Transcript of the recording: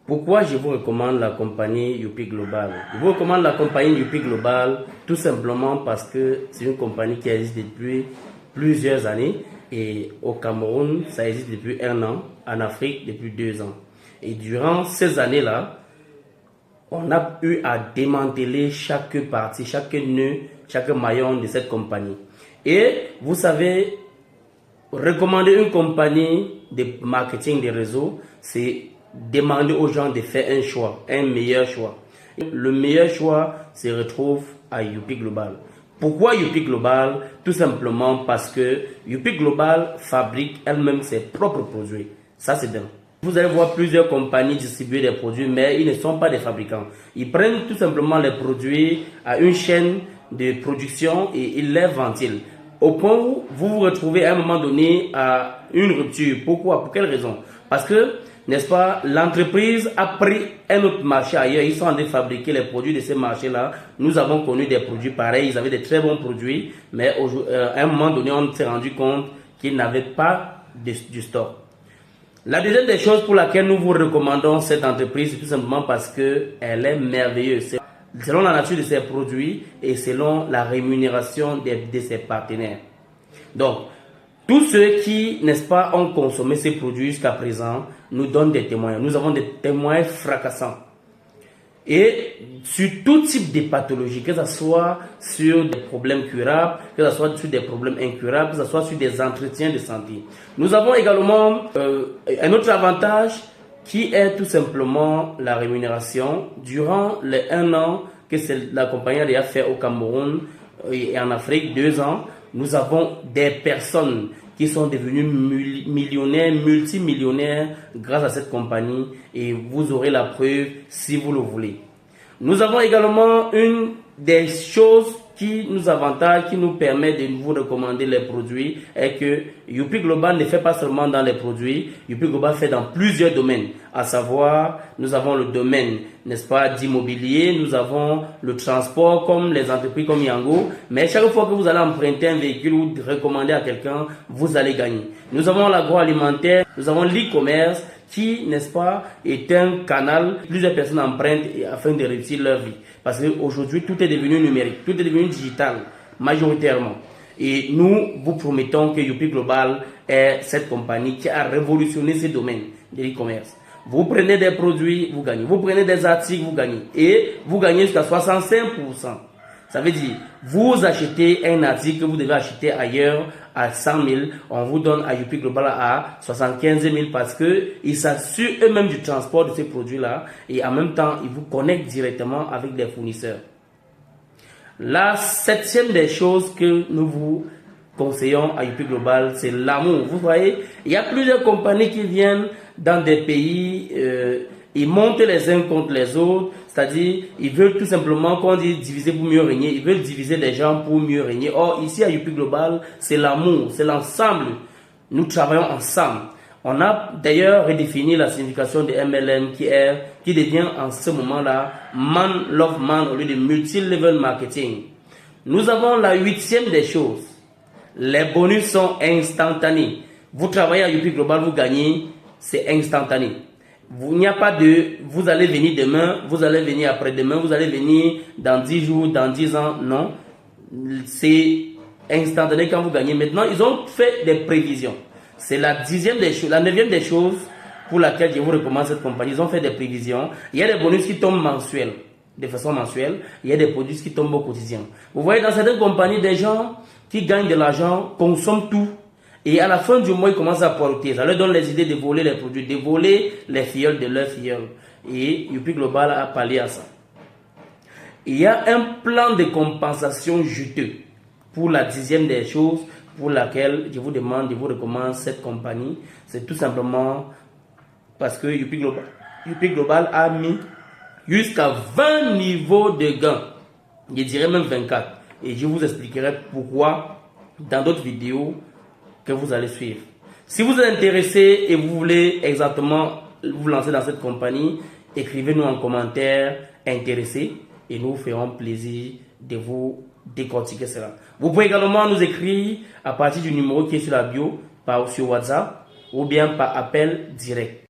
Pourquoi je vous recommande la compagnie Youpi Global? Je vous recommande la compagnie Youpi Global tout simplement parce que c'est une compagnie qui existe depuis plusieurs années et au Cameroun, ça existe depuis 1 an, en Afrique depuis 2 ans. Et durant ces années-là, on a eu à démanteler chaque partie, chaque nœud, chaque maillon de cette compagnie. Et vous savez, recommander une compagnie de marketing des réseaux, c'est demander aux gens de faire un choix, un meilleur choix. Le meilleur choix se retrouve à Youpi Global. Pourquoi Youpi Global? Tout simplement parce que Youpi Global fabrique elle-même ses propres produits. Ça, c'est dingue. Vous allez voir plusieurs compagnies distribuer des produits, mais ils ne sont pas des fabricants. Ils prennent tout simplement les produits à une chaîne de production et ils les ventilent. Au point où vous vous retrouvez à un moment donné à une rupture. Pourquoi? Pour quelle raison? Parce que, n'est-ce pas, l'entreprise a pris un autre marché ailleurs. Ils sont en train de fabriquer les produits de ces marchés-là. Nous avons connu des produits pareils. Ils avaient de très bons produits. Mais à un moment donné, on s'est rendu compte qu'ils n'avaient pas du stock. La deuxième des choses pour laquelle nous vous recommandons cette entreprise, c'est tout simplement parce qu'elle est merveilleuse. Selon la nature de ses produits et selon la rémunération de ses partenaires. Donc, tous ceux qui, n'est-ce pas, ont consommé ces produits jusqu'à présent nous donnent des témoignages. Nous avons des témoignages fracassants. Et sur tout type de pathologie, que ce soit sur des problèmes curables, que ce soit sur des problèmes incurables, que ce soit sur des entretiens de santé. Nous avons également un autre avantage qui est tout simplement la rémunération. Durant les 1 an que la compagnie a déjà fait au Cameroun et en Afrique, 2 ans, nous avons des personnes qui sont devenues millionnaires, multimillionnaires grâce à cette compagnie et vous aurez la preuve si vous le voulez. Nous avons également une des choses qui nous avantage, qui nous permet de vous recommander les produits est que Youpi Global ne fait pas seulement dans les produits, Youpi Global fait dans plusieurs domaines, à savoir, nous avons le domaine, n'est-ce pas, d'immobilier, nous avons le transport comme les entreprises comme Yango, mais chaque fois que vous allez emprunter un véhicule ou recommander à quelqu'un, vous allez gagner. Nous avons l'agroalimentaire, nous avons l'e-commerce, qui, n'est-ce pas, est un canal, plusieurs personnes empruntent afin de réussir leur vie. Parce qu'aujourd'hui, tout est devenu numérique, tout est devenu digital, majoritairement. Et nous vous promettons que Youpi Global est cette compagnie qui a révolutionné ce domaine de l'e-commerce. Vous prenez des produits, vous gagnez. Vous prenez des articles, vous gagnez. Et vous gagnez jusqu'à 65%. Ça veut dire, vous achetez un article que vous devez acheter ailleurs à 100 000, on vous donne à Youpi Global à 75 000 parce qu'ils s'assurent eux-mêmes du transport de ces produits-là et en même temps, ils vous connectent directement avec des fournisseurs. La 7e des choses que nous vous conseillons à Youpi Global, c'est l'amour. Vous voyez, il y a plusieurs compagnies qui viennent dans des pays, ils montent les uns contre les autres, c'est-à-dire ils veulent tout simplement, quand on dit diviser pour mieux régner, ils veulent diviser les gens pour mieux régner. Or, ici à Youpi Global, c'est l'amour, c'est l'ensemble. Nous travaillons ensemble. On a d'ailleurs redéfini la signification de MLM qui devient en ce moment-là Man Love Man au lieu de Multi-Level Marketing. Nous avons la 8e des choses. Les bonus sont instantanés. Vous travaillez à Youpi Global, vous gagnez, c'est instantané. Il n'y a pas de vous allez venir demain, vous allez venir après-demain, vous allez venir dans 10 jours, dans 10 ans. Non, c'est instantané quand vous gagnez. Maintenant, ils ont fait des prévisions. C'est la 10e des choses, la 9e des choses pour laquelle je vous recommande cette compagnie. Ils ont fait des prévisions. Il y a des bonus qui tombent mensuels, de façon mensuelle. Il y a des bonus qui tombent au quotidien. Vous voyez, dans certaines compagnies, des gens qui gagnent de l'argent consomment tout. Et à la fin du mois, ils commencent à porter. Ça leur donne les idées de voler les produits, de voler les filleuls de leurs filleuls. Et Youpi Global a parlé à ça. Il y a un plan de compensation juteux pour la 10e des choses pour laquelle je vous demande, je vous recommande cette compagnie. C'est tout simplement parce que Youpi Global a mis jusqu'à 20 niveaux de gains. Je dirais même 24. Et je vous expliquerai pourquoi dans d'autres vidéos que vous allez suivre. Si vous êtes intéressé et vous voulez exactement vous lancer dans cette compagnie, écrivez-nous en commentaire intéressé et nous ferons plaisir de vous décortiquer cela. Vous pouvez également nous écrire à partir du numéro qui est sur la bio, sur WhatsApp ou bien par appel direct.